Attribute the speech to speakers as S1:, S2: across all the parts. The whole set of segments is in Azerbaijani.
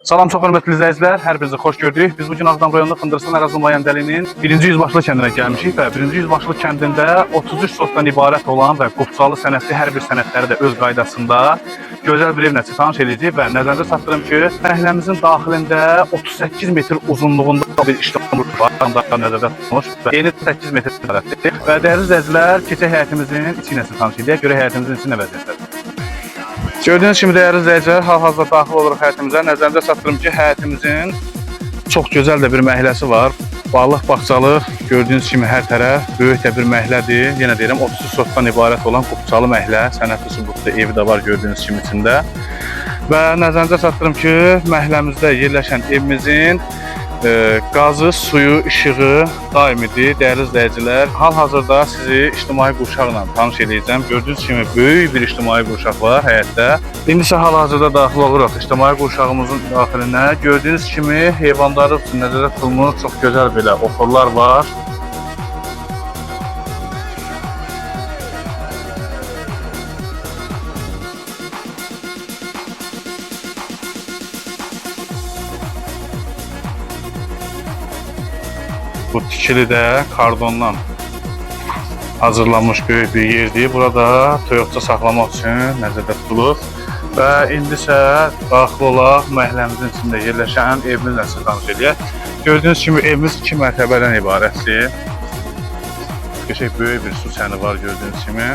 S1: Salam, çox hörmətli izləyicilər, hər birinizi xoş gördük. Biz bugün Ağdam rayonunda Fındırıstan Ərazlı Mayəndəlinin 1-ci yüzbaşlı kəndinə gəlmişik və 1-ci yüzbaşlı kəndində 33 sotdan ibarət olan və qupçalı sənətli hər bir sənətləri də öz qaydasında gözəl bir evlə tanış edəcəyik və nəzərinizə çatdırım ki, məhəlləmizin daxilində 38 metr uzunluğunda bir işləmə var, nəzərdə tutulmuş və yeni 8 metr ibarətdir. Və dəyərli izləyicilər, keçək həyətimizin içi ilə tanış edək, görək həyətimizin içi nə vəziyyətdədir. Gördüğünüz kimi dəyərli izləyicilər, hal-hazırda daxil oluruq həyətimizə. Nəzərinizə çatdırım ki, həyətimizin çox gözəl də bir məhəlləsi var. Bağlıq, bağçalıq, gördüyünüz kimi hər tərəf böyük də bir məhəllədir. Yenə deyirəm, 33 sotdan ibarət olan qupçalı məhəllə, sənətli sübutlu evi də var gördüyünüz kimi içində. Və nəzərinizə çatdırım ki, məhəlləmizdə yerləşən evimizin qazı, suyu, işığı daimidir. Dəyərli izləyicilər, hal-hazırda sizi ictimai qurşaqla tanış edəcəm. Gördüyünüz kimi böyük bir ictimai qurşaq var həyətdə. İndi isə hal-hazırda daxil oluruq ictimai qurşağımızın daxilinə. Gördüyünüz kimi heyvanları üçün nəzərdə tutulmuş çox gözəl belə oxurlar var. Bu tikili də kardondan hazırlanmış böyük bir yerdir. Burada toyuqca saxlamaq üçün nəzərdə tutulur. Və indi isə daxil olaq məhəlləmizin içində yerləşən evimizlə sizi tanış edək. Gördüyünüz kimi evimiz 2 mərtəbədən ibarətdir. Qəşəng böyük bir su çəni var gördüyünüz kimi.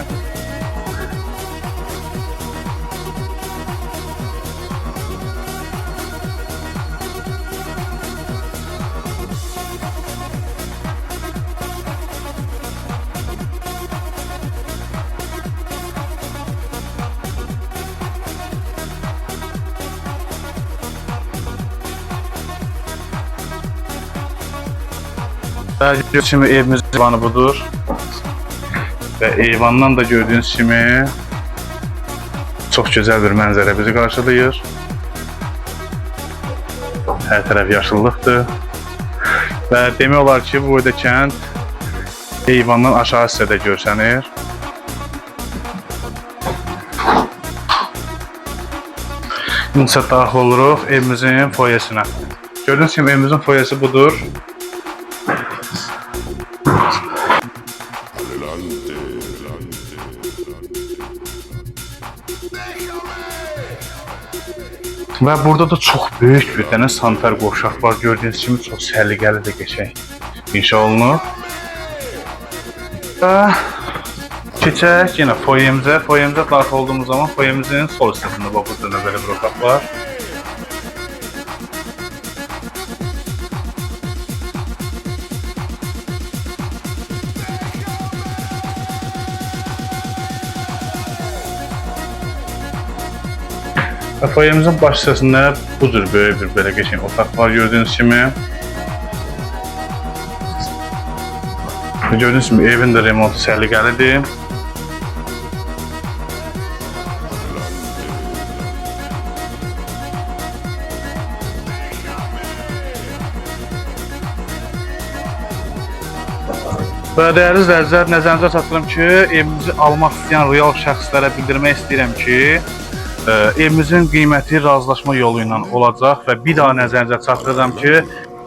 S1: Gördüğünüz kimi evimiz eyvanı budur ve eyvandan da gördüğünüz kimi çok güzel bir mənzərə bizi qarşılayır. Hər tərəf yaşıllıqdır və demək olar ki, bu boyda kənd eyvandan aşağı hissədə görsənir. İndi isə daxil oluruq evimizin foyesinə. Gördüğünüz kimi evimizin foyesi budur. Və burada da çox böyük bir dənə sanitar qovşaq var. Gördüyünüz kimi çox səliqəli də qəşəng inşa olunub. Və keçək yenə foyemizə. Foyemizə daxil olduğumuz zaman foyemizin sol hissəsində burada belə bir otaq var. Foyemizin baş hissəsində bu cür böyük bir belə qəşəng otaq var gördüyünüz kimi. Gördüyünüz kimi evin də remontu səliqəlidir. Və dəyərli izləyicilər, nəzərinizə çatdırım ki, evimizi almaq istəyən real şəxslərə bildirmək istəyirəm ki, evimizin qiyməti razılaşma yolu ilə olacaq və bir daha nəzərinizə çatdırıram ki,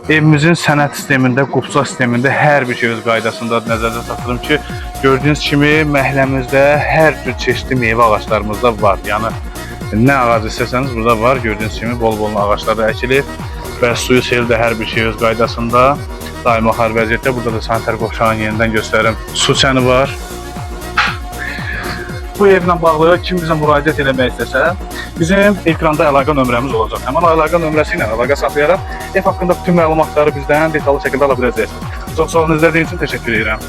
S1: evimizin sənət sistemində, qupça sistemində hər bir şey öz qaydasında nəzərinizə çatdırıram ki, gördüyünüz kimi məhəlləmizdə hər tür çeşitli meyvə ağaclarımız da var. Yəni nə ağacı istəsəniz burada var. Gördüyünüz kimi bol-bol ağaclar da əkilib və suyu sel də hər bir şey öz qaydasında. Daima xar vəziyyətdə. Burada da sanitar qovşağını yenidən göstərim. Su çəni var. Bu evlə bağlı kim bizə müraciət etmək istəsə, bizim ekranda əlaqə nömrəmiz olacaq. Həmin əlaqə nömrəsi ilə əlaqə saxlayaraq ev haqqında bütün məlumatları bizdən detallı şəkildə ala biləcəksiniz. Çox sağ olun, izlədiyiniz üçün təşəkkür edirəm.